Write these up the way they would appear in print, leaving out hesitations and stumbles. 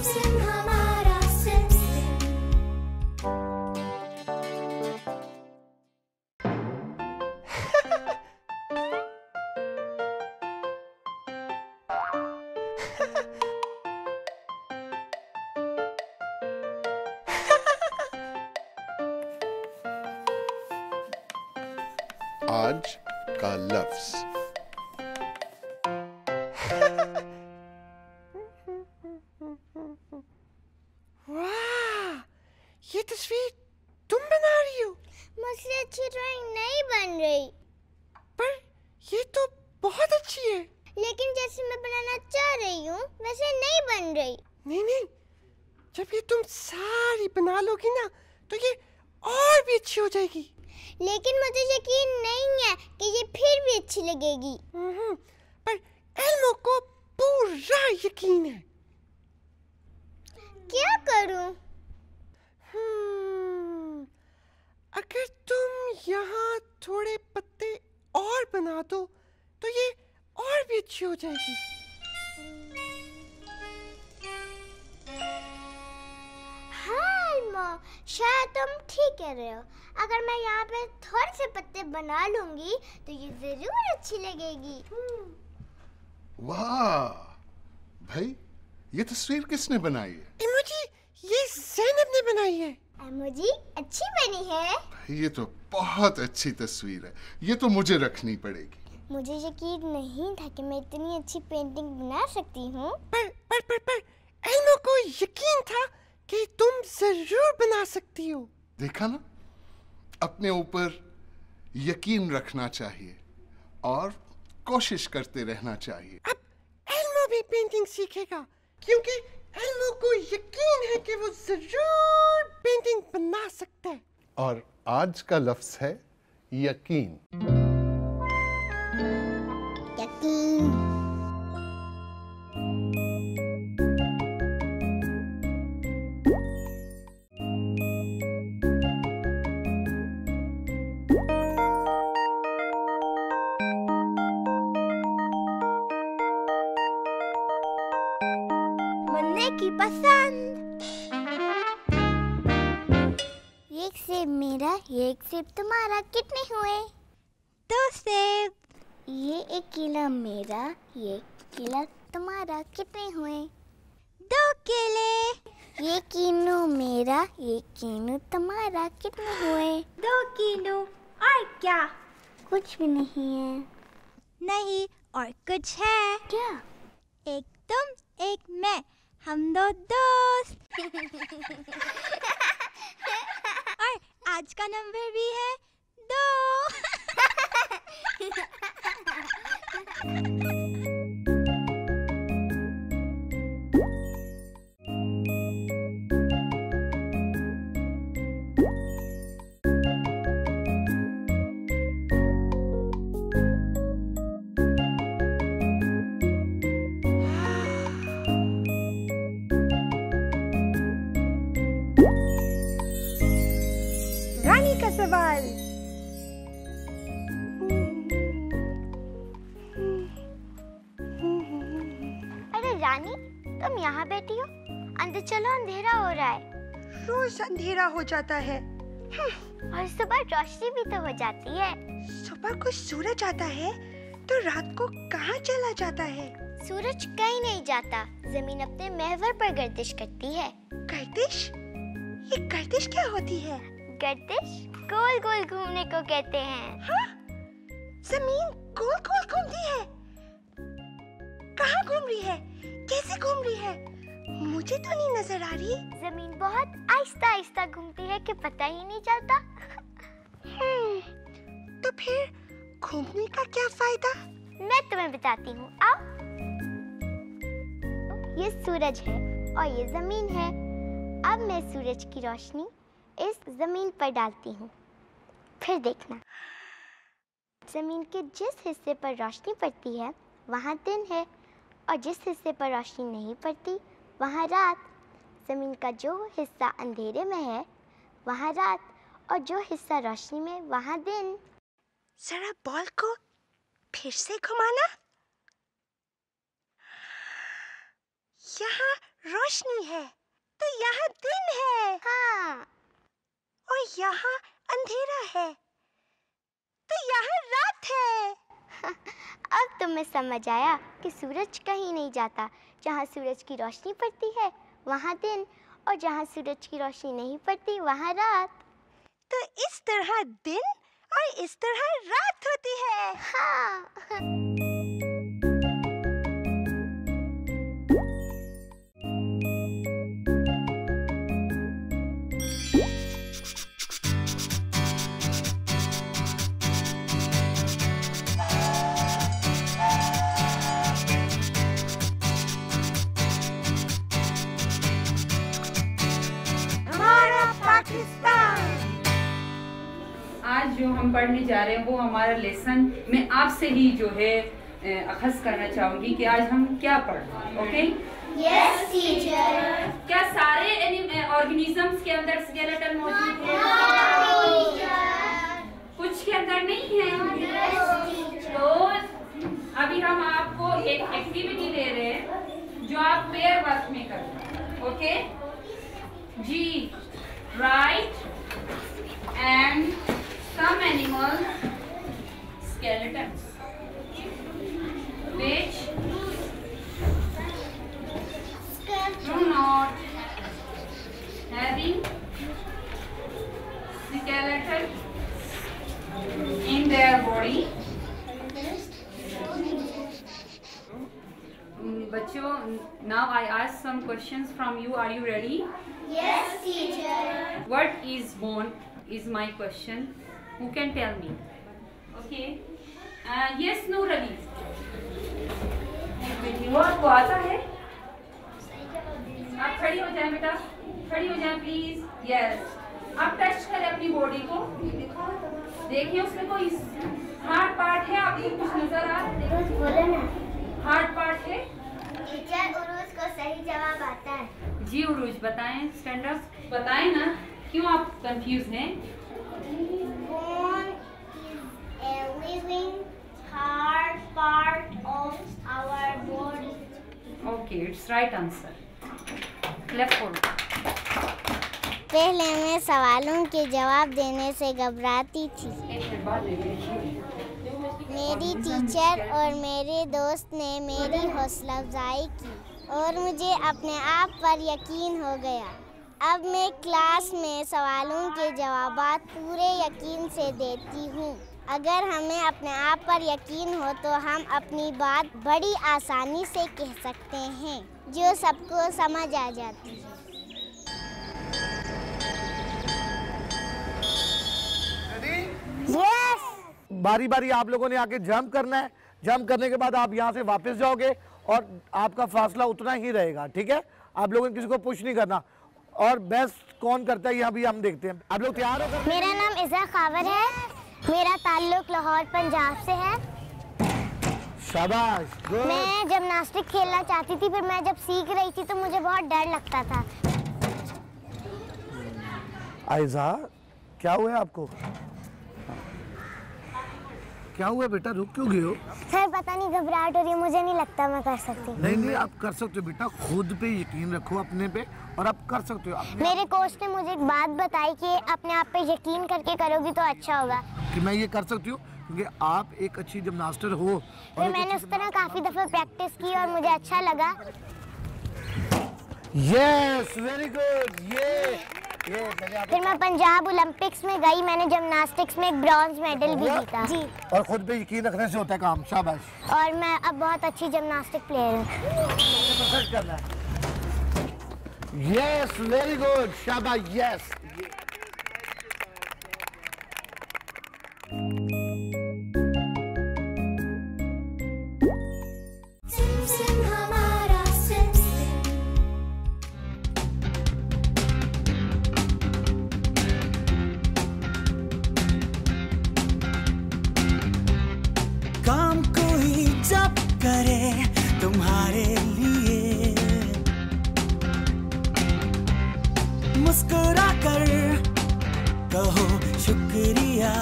SIM हमारा SIM SIM. आज का लफ्ज। वाह, ये तस्वीर तुम बना रही हो? मुझसे अच्छी ड्राइंग नहीं बन रही। पर ये तो बहुत अच्छी है। लेकिन जैसे मैं बनाना चाह रही हूँ वैसे नहीं बन रही। नहीं नहीं, जब ये तुम सारी बना लोगी ना तो ये और भी अच्छी हो जाएगी। लेकिन मुझे यकीन नहीं है कि ये फिर भी अच्छी लगेगी। पर एल्मो को पूरा यकीन है। क्या करूं? अगर तुम यहाँ थोड़े पत्ते और बना दो तो ये और भी अच्छी हो जाएगी। हाँ एल्मो, शायद तुम ठीक कह रहे हो। अगर मैं यहाँ पे थोड़े से पत्ते बना लूंगी तो ये जरूर अच्छी लगेगी। वाह भाई, ये तस्वीर किसने बनाई है? इमोजी, ये ज़ैनब ने बनाई है। इमोजी अच्छी बनी है। भाई ये तो बहुत अच्छी तस्वीर है, ये तो मुझे रखनी पड़ेगी। मुझे यकीन नहीं था कि मैं इतनी अच्छी पेंटिंग बना सकती हूँ। पर एल्मो को यकीन था कि तुम जरूर बना सकती हो। देखा ना, अपने ऊपर यकीन रखना चाहिए और कोशिश करते रहना चाहिए। अब एल्मो भी पेंटिंग सीखेगा क्योंकि एल्मो को यकीन है कि वो जरूर पेंटिंग बना सकता है। और आज का लफ्ज है यकीन। यकीन। मुन्ने की पसंद। एक सेब मेरा, एक सेब तुम्हारा, कितने हुए? 2 सेब। ये 1 केला मेरा, ये 1 केला तुम्हारा, कितने हुए? 2 केले। ये कीनू मेरा, ये कीनू तुम्हारा, कितने हुए? 2 कीनू। और क्या? कुछ भी नहीं है। नहीं, और कुछ है। क्या? एक तुम, एक मैं, हम 2 दोस्त। और आज का नंबर भी है 2। रानी का सवाल। अरे रानी, तुम यहाँ बैठी हो? अंदर चलो, अंधेरा हो रहा है। रोज अंधेरा हो जाता है। और सुबह रोशनी भी तो हो जाती है। सुबह को सूरज आता है तो रात को कहाँ चला जाता है? सूरज कहीं नहीं जाता, जमीन अपने महवर पर गर्दिश करती है। गर्दिश? ये गर्दिश क्या होती है? गर्दिश गोल गोल घूमने को कहते हैं। हाँ? जमीन गोल गोल घूमती है? कहाँ घूम रही है? कैसे घूम रही है? मुझे तो नहीं नजर आ रही। जमीन बहुत आहिस्ता आहिस्ता घूमती है कि पता ही नहीं चलता। तो फिर घूमने का क्या फायदा? मैं तुम्हें बताती हूँ, आओ। ये सूरज है और ये जमीन है। अब मैं सूरज की रोशनी इस जमीन पर डालती हूँ, फिर देखना। जमीन के जिस हिस्से पर रोशनी पड़ती है वहाँ दिन है, और जिस हिस्से पर रोशनी नहीं पड़ती वहाँ रात। जमीन का जो हिस्सा अंधेरे में है वहाँ रात, और जो हिस्सा रोशनी में वहाँ दिन। जरा बॉल को फिर से घुमाना। यहाँ रोशनी है तो यहाँ दिन है। हाँ। और यहाँ अंधेरा है तो यहाँ रात है। अब तुम्हें समझ आया कि सूरज कहीं नहीं जाता। जहाँ सूरज की रोशनी पड़ती है वहाँ दिन, और जहाँ सूरज की रोशनी नहीं पड़ती वहाँ रात। तो इस तरह दिन और इस तरह रात होती है। हाँ। आज जो हम पढ़ने जा रहे हैं वो हमारा लेसन मैं आपसे ही जो है अखज़ करना चाहूँगी कि आज हम क्या पढ़ रहे हैं। ओके? Yes teacher. क्या सारे ऑर्गेनिजम्स के अंदर स्केलेटन मौजूद है? कुछ के अंदर नहीं है। तो अभी हम आपको एक एक्टिविटी दे रहे हैं जो आप पेयर वर्क में करना है। Okay ji? Right and some animals skeletons which do not having skeleton in their body. बच्चों, now I ask some questions from you. Are you ready? Yes teacher. What is bone is my question. Who can tell me? Okay. Yes, no, Ravi. वो आपको आता है? आप खड़ी हो जाएं बेटा, खड़ी हो जाएं प्लीज। यस, आप टच करें अपनी बॉडी को, देखिए उसमें कोई हार्ड पार्ट है आपको कुछ नजर आ रहा है? बोलो ना। हार्ड पार्ट है? टीचर, उरूज को सही जवाब आता है। जी उरूज, बताएं। स्टैंड अप, बताएं ना, क्यों आप कंफ्यूज हैं? Bone is a living hard part of our body. Okay, it's right answer. Left forward. पहले मैं सवालों के जवाब देने से घबराती थी। मेरी टीचर और मेरे दोस्त ने मेरी हौसला अफजाई की और मुझे अपने आप पर यकीन हो गया। अब मैं क्लास में सवालों के जवाबात पूरे यकीन से देती हूँ। अगर हमें अपने आप पर यकीन हो तो हम अपनी बात बड़ी आसानी से कह सकते हैं जो सबको समझ आ जाती है। यस। बारी बारी आप लोगों ने आके जंप करना है। जंप करने के बाद आप यहाँ से वापस जाओगे और आपका फासला उतना ही रहेगा, ठीक है? आप लोगों ने किसी को पुश नहीं करना। और बेस्ट कौन करता है ये अभी हम देखते हैं। आप लोग तैयार हो? मेरा नाम इज़ा खावर है। मेरा ताल्लुक लाहौर पंजाब से है। शाबाश, गुड। मैं जिम्नास्टिक खेलना चाहती थी, फिर मैं जब सीख रही थी तो मुझे बहुत डर लगता था। आयजा, क्या हुआ आपको? क्या हुआ बेटा, रुक क्यों गए हो? सर पता नहीं घबराहट हो रही है, मुझे नहीं लगता मैं कर सकती। नहीं, आप कर सकते हो बेटा, खुद पे यकीन रखो अपने पे और आप कर सकते हो। मेरे कोच ने मुझे एक बात बताई कि अपने आप पे यकीन करके करोगी तो अच्छा होगा। कि मैं ये कर सकती हूँ क्योंकि आप एक अच्छी जिम्नास्टर हो। फिर मैंने उस तरह काफ़ी दफ़े प्रैक्टिस की और मुझे अच्छा लगा। Yes, very good. ये फिर मैं पंजाब ओलंपिक्स में गई, मैंने जिम्नास्टिक्स में एक ब्रॉन्ज मेडल भी जीता। जी। और खुद पे यकीन रखने से होता है काम। शाबाश। और मैं अब बहुत अच्छी जिम्नास्टिक प्लेयर हूँ। यस, वेरी गुड, शाबाश। यस। सिम सिम हमारा सिम सिम। काम कोई जब करे तुम्हारे लिए, मुस्कुरा कर कहो शुक्रिया।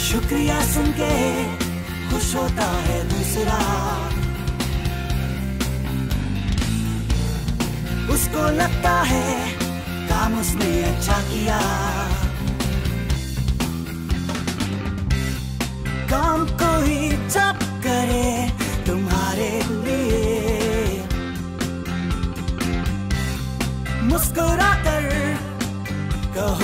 शुक्रिया सुन के खुश होता है दूसरा, उसको लगता है काम उसने अच्छा किया। काम कोई जब करे तुम्हारे लिए, मुस्कुरा कर कहो